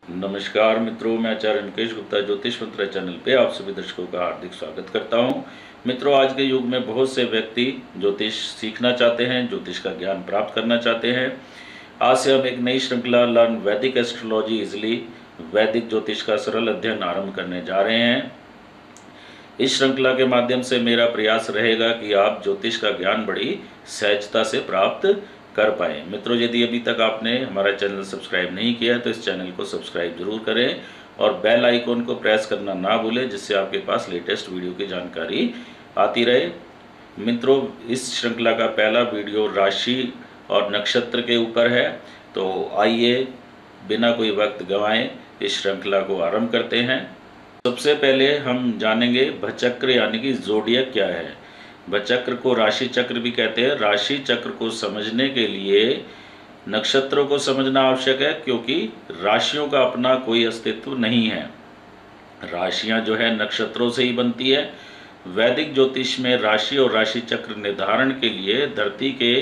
नमस्कार मित्रों, मैं आचार्य मुकेश गुप्ता ज्योतिष मंत्र चैनल पे आप सभी दर्शकों का हार्दिक स्वागत करता हूं। मित्रों, आज के युग में बहुत से व्यक्ति ज्योतिष सीखना चाहते हैं, ज्योतिष का ज्ञान प्राप्त करना चाहते हैं। आज से हम एक नई श्रृंखला लर्न वैदिक एस्ट्रोलॉजी इजली वैदिक ज्योतिष का सरल अध्ययन आरंभ करने जा रहे हैं। इस श्रृंखला के माध्यम से मेरा प्रयास रहेगा कि आप ज्योतिष का ज्ञान बड़ी सहजता से प्राप्त कर पाएँ। मित्रों, यदि अभी तक आपने हमारा चैनल सब्सक्राइब नहीं किया है तो इस चैनल को सब्सक्राइब जरूर करें और बेल आइकॉन को प्रेस करना ना भूलें, जिससे आपके पास लेटेस्ट वीडियो की जानकारी आती रहे। मित्रों, इस श्रृंखला का पहला वीडियो राशि और नक्षत्र के ऊपर है, तो आइए बिना कोई वक्त गंवाएं इस श्रृंखला को आरंभ करते हैं। सबसे पहले हम जानेंगे भचक्र यानी कि ज़ोडियक क्या है। भचक्र को राशि चक्र भी कहते हैं। राशि चक्र को समझने के लिए नक्षत्रों को समझना आवश्यक है, क्योंकि राशियों का अपना कोई अस्तित्व नहीं है। राशियां जो है नक्षत्रों से ही बनती है। वैदिक ज्योतिष में राशि और राशि चक्र निर्धारण के लिए धरती के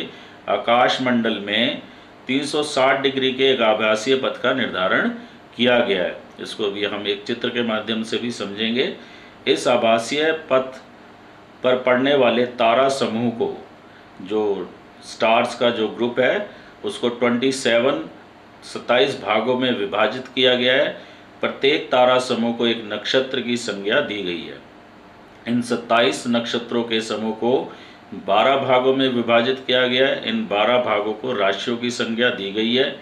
आकाश मंडल में 360 डिग्री के एक आभासीय पथ का निर्धारण किया गया है। इसको भी हम एक चित्र के माध्यम से भी समझेंगे। इस आभासीय पथ पर पड़ने वाले तारा समूह को, जो स्टार्स का जो ग्रुप है, उसको 27 भागों में विभाजित किया गया है। प्रत्येक तारा समूह को एक नक्षत्र की संज्ञा दी गई है। इन 27 नक्षत्रों के समूह को 12 भागों में विभाजित किया गया है। इन 12 भागों को राशियों की संज्ञा दी गई है।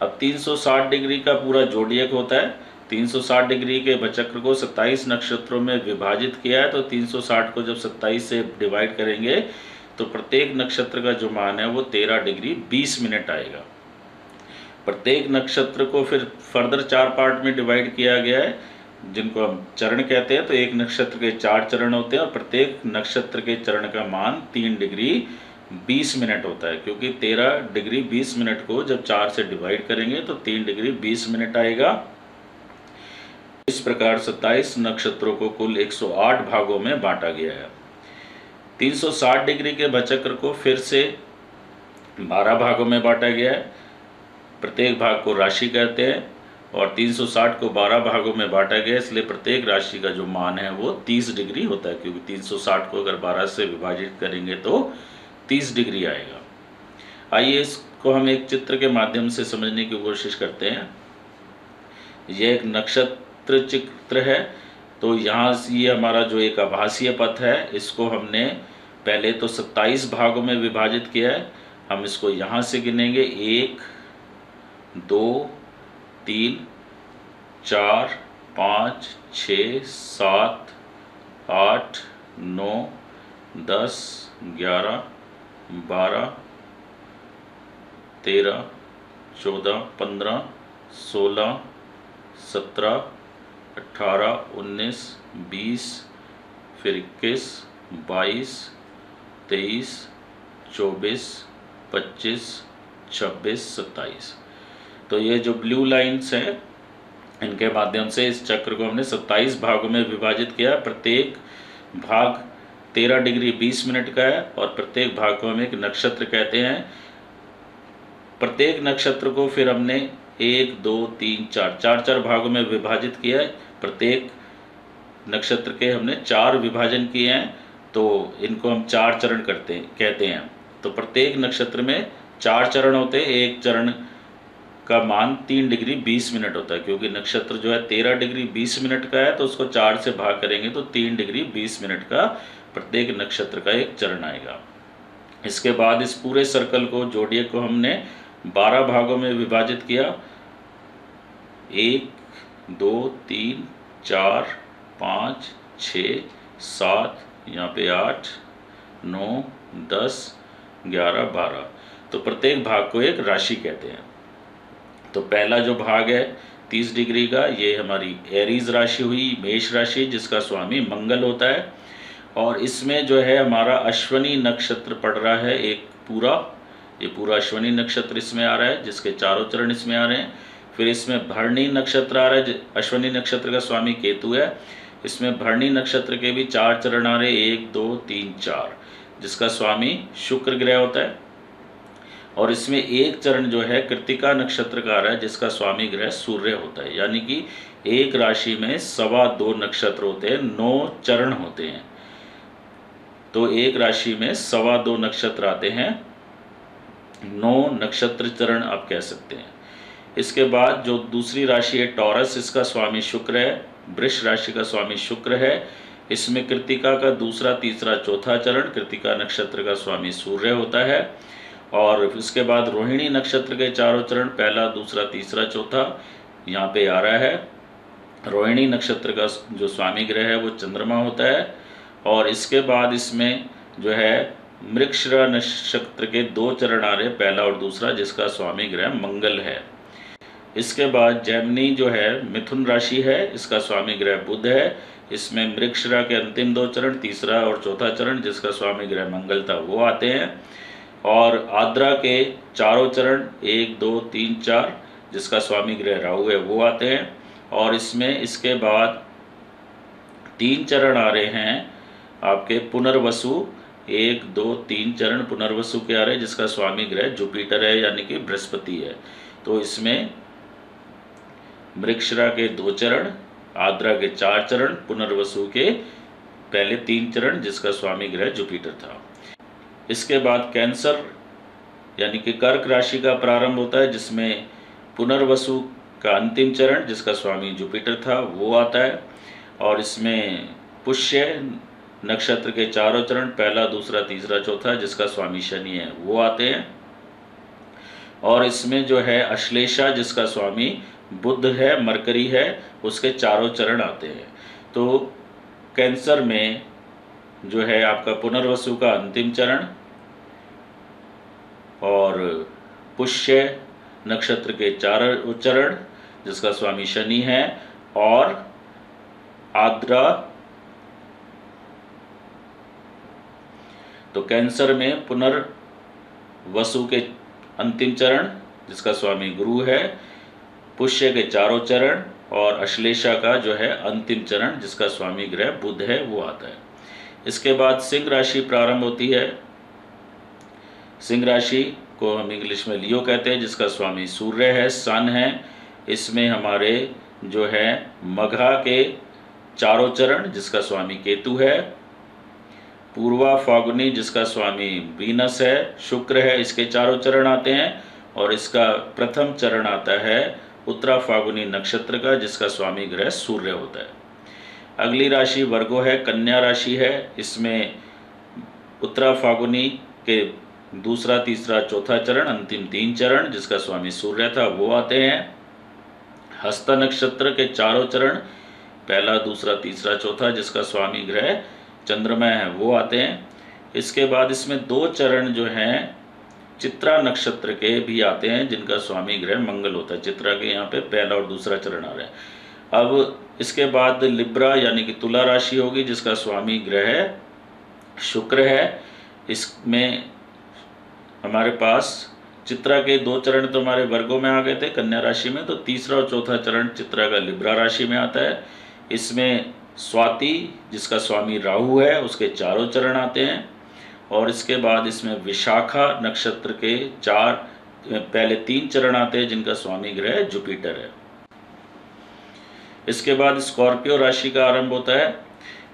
अब 360 डिग्री का पूरा जोडियक होता है। 360 डिग्री के भचक्र को 27 नक्षत्रों में विभाजित किया है, तो 360 को जब 27 से डिवाइड करेंगे तो प्रत्येक नक्षत्र का जो मान है वो 13 डिग्री 20 मिनट आएगा। प्रत्येक नक्षत्र को फिर फर्दर 4 पार्ट में डिवाइड किया गया है, जिनको हम चरण कहते हैं। तो एक नक्षत्र के 4 चरण होते हैं और प्रत्येक नक्षत्र के चरण का मान 3 डिग्री 20 मिनट होता है, क्योंकि 13 डिग्री 20 मिनट को जब 4 से डिवाइड करेंगे तो 3 डिग्री 20 मिनट आएगा। इस प्रकार 27 नक्षत्रों को कुल 108 भागों में बांटा गया है। 360 डिग्री के भचक्र को फिर से 12 भागों में बांटा गया है। प्रत्येक भाग को राशि कहते हैं और 360 को 12 भागों में बांटा गया है, इसलिए प्रत्येक राशि का जो मान है वो 30 डिग्री होता है, क्योंकि 360 को अगर 12 से विभाजित करेंगे तो 30 डिग्री आएगा। आइए इसको हम एक चित्र के माध्यम से समझने की कोशिश करते हैं। यह एक नक्षत्र चित्र है। तो यहाँ ये हमारा जो एक आभासीय पथ है, इसको हमने पहले तो 27 भागों में विभाजित किया है। हम इसको यहाँ से गिनेंगे 1 2 3 4 5 6 7 8 9 10 11 12 13 14 15 16 17 18 19 20 फिर 21 22 23 24 25 26 27। तो ये जो ब्लू लाइंस हैं, इनके माध्यम से इस चक्र को हमने 27 भागों में विभाजित किया। प्रत्येक भाग 13 डिग्री 20 मिनट का है और प्रत्येक भाग को हम एक नक्षत्र कहते हैं। प्रत्येक नक्षत्र को फिर हमने 1 2 3 4 भागों में विभाजित किया है। प्रत्येक नक्षत्र के हमने 4 विभाजन किए हैं, तो इनको हम 4 चरण कहते हैं। तो प्रत्येक नक्षत्र में 4 चरण होते हैं। एक चरण का मान 3 डिग्री 20 मिनट होता है, क्योंकि नक्षत्र जो है 13 डिग्री 20 मिनट का है, तो उसको 4 से भाग करेंगे तो 3 डिग्री 20 मिनट का प्रत्येक नक्षत्र का एक चरण आएगा। इसके बाद इस पूरे सर्कल को, जोडियक को हमने 12 भागों में विभाजित किया। 1 2 3 4 5 6 7, यहाँ पे 8 9 10 11 12। तो प्रत्येक भाग को एक राशि कहते हैं। तो पहला जो भाग है 30 डिग्री का, ये हमारी एरीज राशि हुई, मेष राशि, जिसका स्वामी मंगल होता है। और इसमें जो है हमारा अश्वनी नक्षत्र पड़ रहा है एक पूरा, ये पूरा अश्वनी नक्षत्र इसमें आ रहा है, जिसके चारों चरण इसमें आ रहे हैं। फिर इसमें भरणी नक्षत्र आ रहा है। अश्वनी नक्षत्र का स्वामी केतु है। इसमें भरणी नक्षत्र के भी 4 चरण आ रहे हैं, 1 2 3 4, जिसका स्वामी शुक्र ग्रह होता है। और इसमें एक चरण जो है कृत्तिका नक्षत्र का आ रहा है, जिसका स्वामी ग्रह सूर्य होता है। यानी कि एक राशि में 2.25 नक्षत्र होते हैं, 9 चरण होते हैं। तो एक राशि में 2.25 नक्षत्र आते हैं, 9 नक्षत्र चरण आप कह सकते हैं। इसके बाद जो दूसरी राशि है टॉरस, इसका स्वामी शुक्र है। वृष राशि का स्वामी शुक्र है। इसमें कृत्तिका का दूसरा, तीसरा, चौथा चरण, कृत्तिका नक्षत्र का स्वामी सूर्य होता है। और इसके बाद रोहिणी नक्षत्र के चारों चरण, पहला, दूसरा, तीसरा, चौथा यहाँ पे आ रहा है। रोहिणी नक्षत्र का जो स्वामी ग्रह है वो चंद्रमा होता है। और इसके बाद इसमें जो है मृगशिरा नक्षत्र के 2 चरण आ रहे हैं, पहला और दूसरा, जिसका स्वामी ग्रह मंगल है। इसके बाद जैमिनी जो है मिथुन राशि है, इसका स्वामी ग्रह बुध है। इसमें मृगशिरा के अंतिम 2 चरण, तीसरा और चौथा चरण, जिसका स्वामी ग्रह मंगल था, वो आते हैं। और आद्रा के चारों चरण 1, 2, 3, 4, जिसका स्वामी ग्रह राहु है, वो आते हैं। और इसमें इसके बाद 3 चरण आ रहे हैं आपके पुनर्वसु, 1, 2, 3 चरण पुनर्वसु के आ रहे हैं, जिसका स्वामी ग्रह जुपिटर है, यानी कि बृहस्पति है। तो इसमें मृगशिरा के 2 चरण, आद्रा के 4 चरण, पुनर्वसु के पहले 3 चरण, जिसका स्वामी ग्रह जुपिटर था। इसके बाद कैंसर यानी कि कर्क राशि का प्रारंभ होता है, जिसमें पुनर्वसु का अंतिम चरण, जिसका स्वामी जुपिटर था, वो आता है। और इसमें पुष्य नक्षत्र के चारों चरण, पहला, दूसरा, तीसरा, चौथा, जिसका स्वामी शनि है, वो आते हैं। और इसमें जो है अश्लेषा, जिसका स्वामी बुध है, मरकरी है, उसके चारों चरण आते हैं। तो कैंसर में जो है आपका पुनर्वसु का अंतिम चरण, और पुष्य नक्षत्र के 4 चरण, जिसका स्वामी शनि है, और आद्रा। तो कैंसर में पुनर्वसु के अंतिम चरण, जिसका स्वामी गुरु है, पुष्य के 4 चरण, और अश्लेषा का जो है अंतिम चरण, जिसका स्वामी ग्रह बुध है, वो आता है। इसके बाद सिंह राशि प्रारंभ होती है। सिंह राशि को हम इंग्लिश में लियो कहते हैं, जिसका स्वामी सूर्य है, सन है। इसमें हमारे जो है मघा के 4 चरण, जिसका स्वामी केतु है। पूर्वा फागुनी, जिसका स्वामी वीनस है, शुक्र है, इसके 4 चरण आते हैं। और इसका प्रथम चरण आता है उत्तरा फागुनी नक्षत्र का, जिसका स्वामी ग्रह सूर्य होता है। अगली राशि वर्गो है, कन्या राशि है। इसमें उत्तरा फागुनी के दूसरा, तीसरा, चौथा चरण, अंतिम 3 चरण, जिसका स्वामी सूर्य था, वो आते हैं। हस्त नक्षत्र के 4 चरण, पहला, दूसरा, तीसरा, चौथा, जिसका स्वामी ग्रह चंद्रमा है, वो आते हैं। इसके बाद इसमें 2 चरण जो हैं चित्रा नक्षत्र के भी आते हैं, जिनका स्वामी ग्रह मंगल होता है। चित्रा के यहाँ पे पहला और दूसरा चरण आ रहे हैं। अब इसके बाद लिब्रा यानी कि तुला राशि होगी, जिसका स्वामी ग्रह शुक्र है। इसमें हमारे पास चित्रा के 2 चरण तो हमारे वर्गों में आ गए थे कन्या राशि में, तो तीसरा और चौथा चरण चित्रा का लिब्रा राशि में आता है। इसमें स्वाति, जिसका स्वामी राहु है, उसके 4 चरण आते हैं। और इसके बाद इसमें विशाखा नक्षत्र के पहले 3 चरण आते हैं, जिनका स्वामी ग्रह जुपिटर है। इसके बाद स्कॉर्पियो राशि का आरंभ होता है।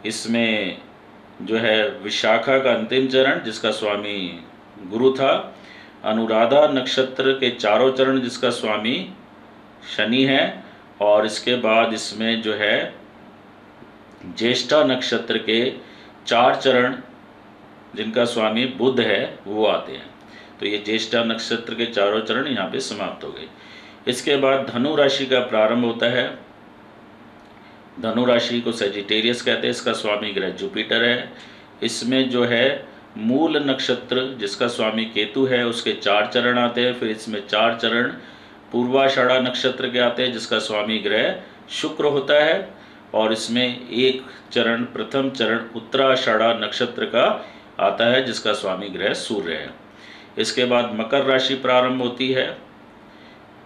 इसमें जो है विशाखा का अंतिम चरण, जिसका स्वामी गुरु था। अनुराधा नक्षत्र के 4 चरण, जिसका स्वामी शनि है। और इसके बाद इसमें जो है ज्येष्ठा नक्षत्र के 4 चरण, जिनका स्वामी बुध है, वो आते हैं। तो ये ज्येष्ठा नक्षत्र के 4 चरण यहाँ पे समाप्त हो गए। इसके बाद धनु राशि का प्रारंभ होता है। धनु राशि को सेजिटेरियस कहते हैं, इसका स्वामी ग्रह जुपिटर है। इसमें जो है मूल नक्षत्र, जिसका स्वामी केतु है, उसके 4 चरण आते हैं। फिर इसमें 4 चरण पूर्वाषाढ़ा नक्षत्र के आते हैं, जिसका स्वामी ग्रह शुक्र होता है। और इसमें 1 चरण, प्रथम चरण उत्तराषाढ़ा नक्षत्र का आता है, जिसका स्वामी ग्रह सूर्य है। इसके बाद मकर राशि प्रारंभ होती है।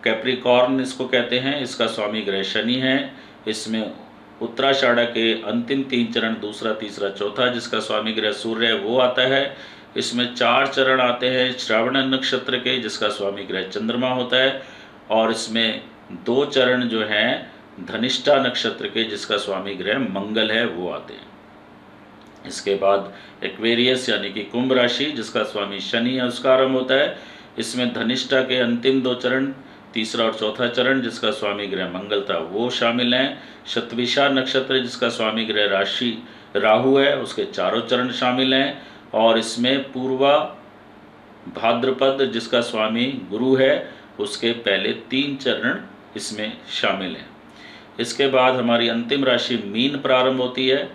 कैप्रिकॉर्न इसको कहते हैं, इसका स्वामी ग्रह शनि है। इसमें उत्तराषाढ़ा के अंतिम 3 चरण, दूसरा, तीसरा, चौथा, जिसका स्वामी ग्रह सूर्य है, वो आता है। इसमें 4 चरण आते हैं श्रावण नक्षत्र के, जिसका स्वामी ग्रह चंद्रमा होता है, और इसमें 2 चरण जो हैं धनिष्ठा नक्षत्र के, जिसका स्वामी ग्रह मंगल है, वो आते हैं। इसके बाद एक्वेरियस यानी कि कुंभ राशि, जिसका स्वामी शनि है, उसका आरंभ होता है। इसमें धनिष्ठा के अंतिम 2 चरण, तीसरा और चौथा चरण, जिसका स्वामी ग्रह मंगल था, वो शामिल हैं। शतभिषा नक्षत्र, जिसका स्वामी ग्रह राशि राहु है, उसके 4 चरण शामिल हैं। और इसमें पूर्वा भाद्रपद, जिसका स्वामी गुरु है, उसके पहले 3 चरण इसमें शामिल हैं। इसके बाद हमारी अंतिम राशि मीन प्रारंभ होती है।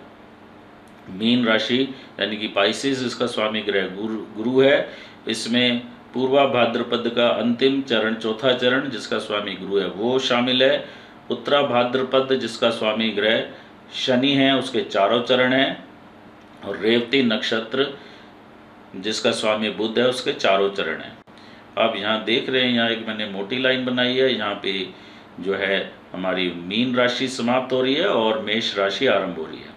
मीन राशि यानी कि पाइसेस, इसका स्वामी ग्रह गुरु है। इसमें पूर्वा भाद्रपद का अंतिम चरण, चौथा चरण, जिसका स्वामी गुरु है, वो शामिल है। उत्तरा भाद्रपद, जिसका स्वामी ग्रह शनि है, उसके 4 चरण हैं। और रेवती नक्षत्र, जिसका स्वामी बुध है, उसके 4 चरण हैं। आप यहाँ देख रहे हैं, यहाँ एक मैंने मोटी लाइन बनाई है, यहाँ पे जो है हमारी मीन राशि समाप्त हो रही है और मेष राशि आरंभ हो रही है।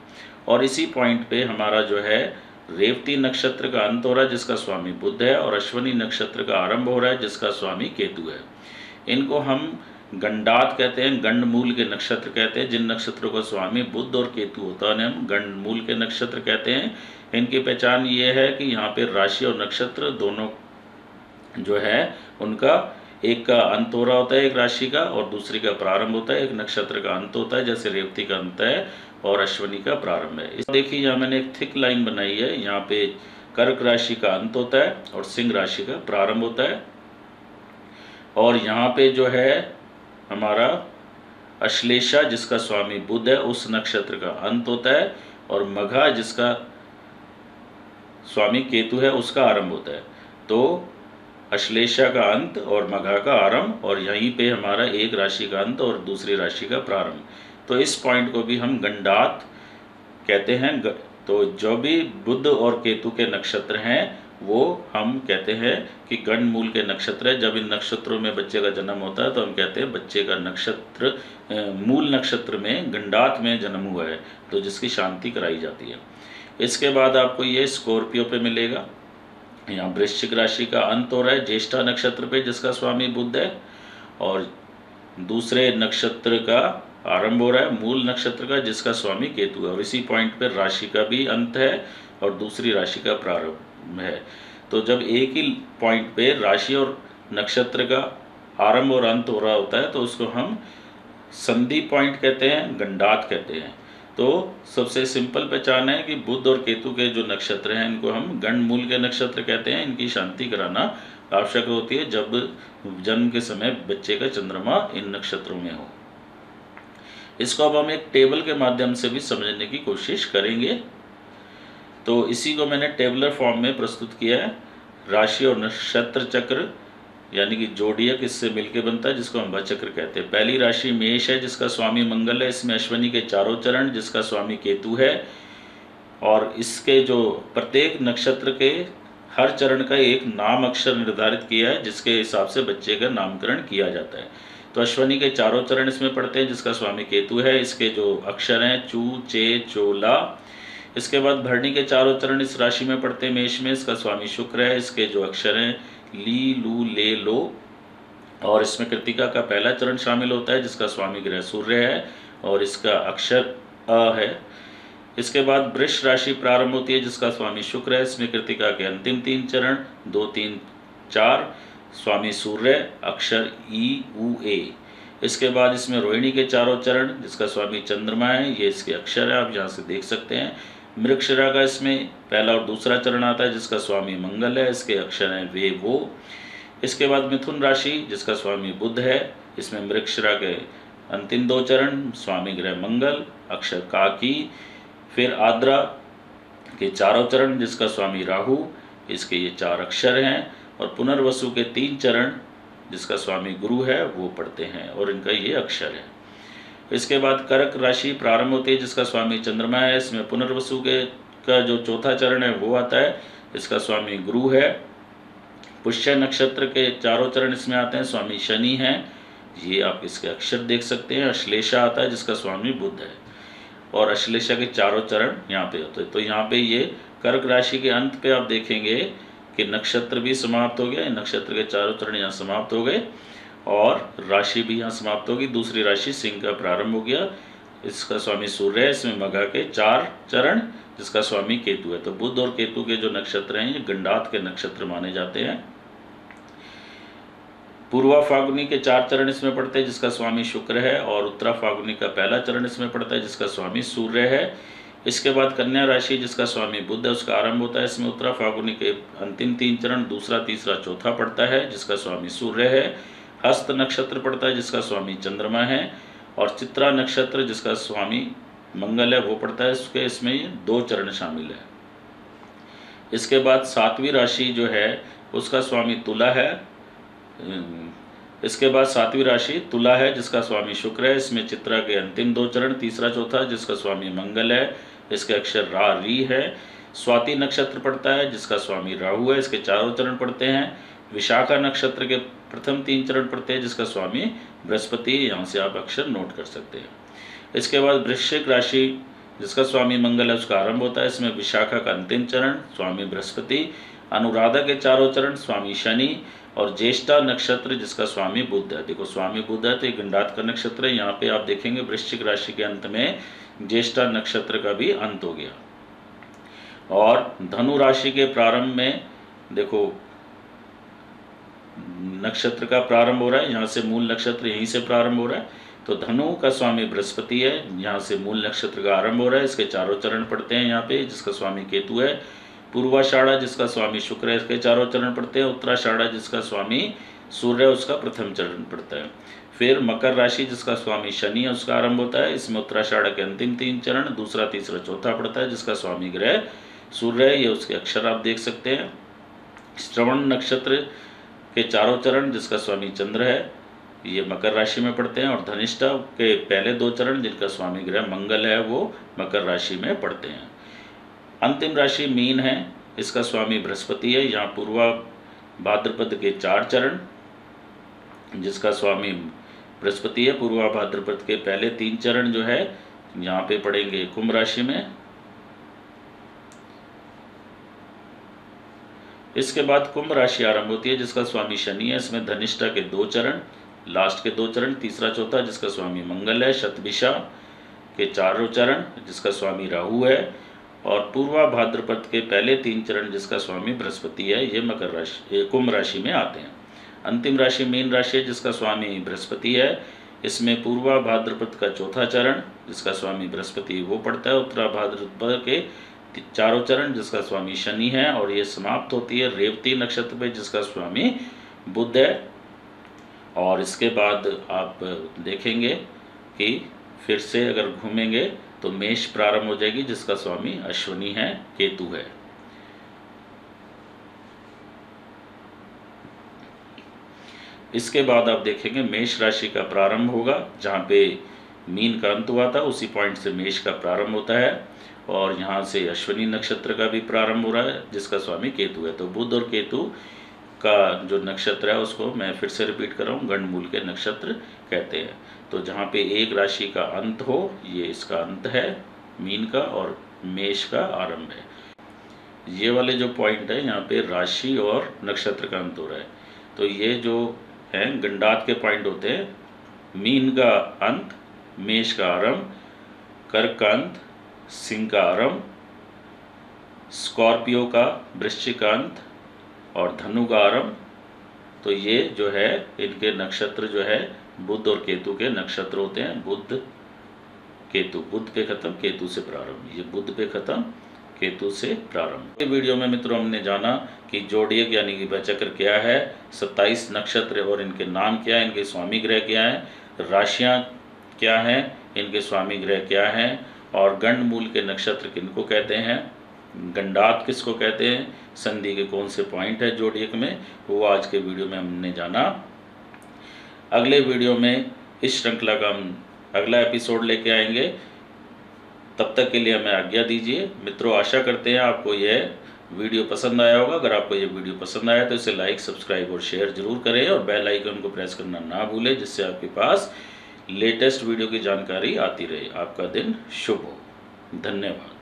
और इसी पॉइंट पे हमारा जो है रेवती नक्षत्र का अंत हो रहा है, जिसका स्वामी बुध है, और अश्विनी नक्षत्र का आरंभ हो रहा है, जिसका स्वामी केतु है। इनको हम गंडात कहते हैं, गंडमूल के नक्षत्र कहते हैं। जिन नक्षत्रों का स्वामी बुध और केतु होता है हम गंडमूल के नक्षत्र कहते हैं। इनकी पहचान ये है कि यहाँ पे राशि और नक्षत्र दोनों जो है उनका एक का अंत हो रहा होता है, एक राशि का, और दूसरी का प्रारंभ होता है। एक नक्षत्र का अंत होता है, जैसे रेवती का अंत है और अश्विनी का प्रारंभ है। इस देखिए यहाँ मैंने एक थिक लाइन बनाई है, यहाँ पे कर्क राशि का अंत होता है और सिंह राशि का प्रारंभ होता है। और यहाँ पे जो है हमारा अश्लेषा, जिसका स्वामी बुध है, उस नक्षत्र का अंत होता है। और मघा, जिसका स्वामी केतु है, उसका आरंभ होता है। तो अश्लेषा का अंत और मघा का आरंभ, और यहीं पे हमारा एक राशि का अंत और दूसरी राशि का प्रारंभ। तो इस पॉइंट को भी हम गंडात कहते हैं। तो जो भी बुध और केतु के नक्षत्र हैं वो हम कहते हैं कि गंडमूल के नक्षत्र है। जब इन नक्षत्रों में बच्चे का जन्म होता है तो हम कहते हैं बच्चे का नक्षत्र मूल नक्षत्र में गंडात में जन्म हुआ है, तो जिसकी शांति कराई जाती है। इसके बाद आपको ये स्कॉर्पियो पे मिलेगा। यहाँ वृश्चिक राशि का अंत हो रहा है ज्येष्ठा नक्षत्र पे, जिसका स्वामी बुध है, और दूसरे नक्षत्र का आरंभ हो रहा है मूल नक्षत्र का, जिसका स्वामी केतु है। और इसी पॉइंट पर राशि का भी अंत है और दूसरी राशि का प्रारंभ है। तो जब एक ही पॉइंट पे राशि और नक्षत्र का आरंभ और अंत हो रहा होता है तो उसको हम संधि पॉइंट कहते हैं, गंडात कहते हैं। तो सबसे सिंपल पहचान है कि बुध और केतु के जो नक्षत्र हैं इनको हम गंडमूल के नक्षत्र कहते हैं। इनकी शांति कराना आवश्यक होती है जब जन्म के समय बच्चे का चंद्रमा इन नक्षत्रों में हो। इसको अब हम एक टेबल के माध्यम से भी समझने की कोशिश करेंगे। तो इसी को मैंने टेबलर फॉर्म में प्रस्तुत किया है। राशि और नक्षत्र चक्र यानी कि जोडियक इससे मिलके बनता है, जिसको हम चक्र कहते हैं। पहली राशि मेष है, जिसका स्वामी मंगल है। इसमें अश्विनी के 4 चरण, जिसका स्वामी केतु है, और इसके जो प्रत्येक नक्षत्र के हर चरण का एक नाम अक्षर निर्धारित किया है, जिसके हिसाब से बच्चे का नामकरण किया जाता है। तो अश्विनी के 4 चरण इसमें पढ़ते हैं, जिसका स्वामी केतु है। इसके जो अक्षर हैं चू, चे, चोला। इसके बाद भरणी के 4 चरण इस राशि में पढ़ते हैं मेष में, इसका स्वामी शुक्र है। इसके जो अक्षर हैं ली, लू, ले, लो। और इसमें कृतिका का पहला चरण शामिल होता है, जिसका स्वामी ग्रह सूर्य है और इसका अक्षर अ है। इसके बाद वृष राशि प्रारंभ होती है, जिसका स्वामी शुक्र है। इसमें कृतिका के अंतिम 3 चरण 2, 3, 4, स्वामी सूर्य, अक्षर ई, उ, ए। इसके बाद इसमें रोहिणी के 4 चरण, जिसका स्वामी चंद्रमा है, ये इसके अक्षर है, आप यहाँ से देख सकते हैं। मृगशिरा का इसमें पहला और दूसरा चरण आता है, जिसका स्वामी मंगल है, इसके अक्षर हैं वे, वो। इसके बाद मिथुन राशि, जिसका स्वामी बुध है। इसमें मृगशिरा के अंतिम 2 चरण, स्वामी ग्रह मंगल, अक्षर का की। फिर आद्रा के 4 चरण, जिसका स्वामी राहु, इसके ये 4 अक्षर हैं। और पुनर्वसु के 3 चरण, जिसका स्वामी गुरु है, वो पढ़ते हैं और इनका ये अक्षर है। इसके बाद कर्क राशि प्रारंभ होती है, जिसका स्वामी चंद्रमा है। इसमें पुनर्वसु के का जो 4था चरण है वो आता है, इसका स्वामी गुरु है। पुष्य नक्षत्र के 4 चरण इसमें आते हैं, स्वामी शनि हैं, ये आप इसके अक्षर देख सकते हैं। अश्लेषा आता है, जिसका स्वामी बुध है, और अश्लेषा के 4 चरण यहाँ पे होते हैं। तो यहाँ पे ये कर्क राशि के अंत पे आप देखेंगे कि नक्षत्र भी समाप्त हो गया, नक्षत्र के चारों चरण यहाँ समाप्त हो गए और राशि भी यहाँ समाप्त होगी। दूसरी राशि सिंह का प्रारंभ हो गया, इसका स्वामी सूर्य है, इसमें मघा के 4 चरण जिसका स्वामी केतु है। तो बुध और केतु के जो नक्षत्र हैं ये गंडात के नक्षत्र माने जाते हैं। पूर्वा फाल्गुनी के 4 चरण इसमें पड़ते हैं जिसका स्वामी शुक्र है, और उत्तरा फाल्गुनी का पहला चरण इसमें पड़ता है जिसका स्वामी सूर्य है। इसके बाद कन्या राशि जिसका स्वामी बुध है उसका आरंभ होता है, इसमें उत्तरा फाल्गुनी के अंतिम 3 चरण दूसरा तीसरा चौथा पड़ता है जिसका स्वामी सूर्य है। हस्त नक्षत्र पड़ता है जिसका स्वामी चंद्रमा है, और चित्रा नक्षत्र जिसका स्वामी मंगल है वो पड़ता है, इसमें 2 चरण शामिल है। इसके बाद 7वीं राशि जो है उसका स्वामी तुला है। इसके बाद 7वीं राशि तुला है जिसका स्वामी शुक्र है, इसमें चित्रा के अंतिम 2 चरण तीसरा चौथा जिसका स्वामी मंगल है, इसके अक्षर रा री है। स्वाति नक्षत्र पड़ता है जिसका स्वामी राहु है, इसके चारों चरण पड़ते हैं। विशाखा नक्षत्र के प्रथम 3 चरण पड़ते हैं जिसका स्वामी बृहस्पति, यहाँ से आप अक्षर नोट कर सकते हैं। इसके बाद वृश्चिक राशि जिसका स्वामी मंगल है उसका आरंभ होता है, इसमें विशाखा का अंतिम चरण स्वामी बृहस्पति, अनुराधा के चारों चरण स्वामी शनि, और ज्येष्ठा नक्षत्र जिसका स्वामी बुध है। देखो स्वामी बुध है तो ये गंडात का नक्षत्र है। यहाँ पे आप देखेंगे वृश्चिक राशि के अंत में ज्येष्ठा नक्षत्र का भी अंत हो गया। और धनु राशि के प्रारंभ में देखो नक्षत्र का प्रारंभ हो रहा है, यहाँ से मूल नक्षत्र यहीं से प्रारंभ हो रहा है। तो धनु का स्वामी बृहस्पति है, यहाँ से मूल नक्षत्र का आरंभ हो रहा है, इसके चारों चरण पड़ते हैं यहाँ पे जिसका स्वामी केतु है। पूर्वाषाढ़ा जिसका स्वामी शुक्र है इसके चारों चरण पड़ते हैं। उत्तराषाढ़ा जिसका स्वामी सूर्य है उसका प्रथम चरण पड़ता है। फिर मकर राशि जिसका स्वामी शनि है उसका आरंभ होता है, इसमें उत्तराषाढ़ा के अंतिम 3 चरण दूसरा तीसरा चौथा पड़ता है जिसका स्वामी ग्रह सूर्य है, ये उसके अक्षर आप देख सकते हैं। श्रवण नक्षत्र के चारों चरण जिसका स्वामी चंद्र है ये मकर राशि में पड़ते हैं, और धनिष्ठा के पहले 2 चरण जिनका स्वामी ग्रह मंगल है वो मकर राशि में पड़ते हैं। अंतिम राशि मीन है, इसका स्वामी बृहस्पति है, यहाँ पूर्वा भाद्रपद के 4 चरण जिसका स्वामी बृहस्पति है। पूर्वा भाद्रपद के पहले 3 चरण जो है यहाँ पे पड़ेंगे कुंभ राशि में। इसके बाद कुंभ राशि आरंभ होती है जिसका स्वामी शनि है, इसमें धनिष्ठा के 2 चरण लास्ट के 2 चरण तीसरा चौथा जिसका स्वामी मंगल है। शतभिषा के 4 चरण जिसका स्वामी राहु है, और पूर्वा भाद्रपद के पहले 3 चरण जिसका स्वामी बृहस्पति है, ये मकर राशि कुंभ राशि में आते हैं। अंतिम राशि मीन राशि है जिसका स्वामी बृहस्पति है, इसमें पूर्वा भाद्रपद का 4था चरण जिसका स्वामी बृहस्पति वो पड़ता है। उत्तरा भाद्रपद के 4 चरण जिसका स्वामी शनि है, और ये समाप्त होती है रेवती नक्षत्र पे जिसका स्वामी बुध है। और इसके बाद आप देखेंगे कि फिर से अगर घूमेंगे तो मेष प्रारंभ हो जाएगी जिसका स्वामी अश्विनी है, केतु है। इसके बाद आप देखेंगे मेष राशि का प्रारंभ होगा, जहाँ पे मीन का अंत हुआ था उसी पॉइंट से मेष का प्रारंभ होता है, और यहाँ से अश्विनी नक्षत्र का भी प्रारंभ हो रहा है जिसका स्वामी केतु है। तो बुध और केतु का जो नक्षत्र है उसको मैं फिर से रिपीट कर रहा हूँ, गंडमूल के नक्षत्र कहते हैं। तो जहाँ पे एक राशि का अंत हो ये इसका अंत है मीन का, और मेष का आरंभ है। ये वाले जो पॉइंट है यहाँ पे राशि और नक्षत्र का अंत हो रहा है। तो ये जो है गंडात के पॉइंट होते हैं, मीन का अंत, मेष का आरंभ, कर्क का अंत, सिंह का आरंभ, स्कॉर्पियो का वृश्चिक का अंत और धनु का आरंभ। तो ये जो है इनके नक्षत्र जो है बुध और केतु के नक्षत्र होते हैं। बुध केतु, बुध पे खत्म केतु से प्रारंभ, ये बुध पे खत्म केतु से प्रारंभ। इस वीडियो में मित्रों हमने जाना कि जोडियक यानी कि वचक्र क्या है, 27 नक्षत्र और इनके नाम क्या है, इनके स्वामी ग्रह क्या है, राशियाँ क्या हैं, इनके स्वामी ग्रह क्या हैं, और गंडमूल के नक्षत्र किनको कहते हैं, गंडात किसको कहते हैं, संधि के कौन से पॉइंट है जोडियक में, वो आज के वीडियो में हमने जाना। अगले वीडियो में इस श्रृंखला का हम अगला एपिसोड लेके आएंगे। तब तक के लिए हमें आज्ञा दीजिए। मित्रों आशा करते हैं आपको यह वीडियो पसंद आया होगा। अगर आपको ये वीडियो पसंद आया तो इसे लाइक, सब्सक्राइब और शेयर जरूर करें, और बेल आइकन को प्रेस करना ना भूलें जिससे आपके पास लेटेस्ट वीडियो की जानकारी आती रहे। आपका दिन शुभ हो। धन्यवाद।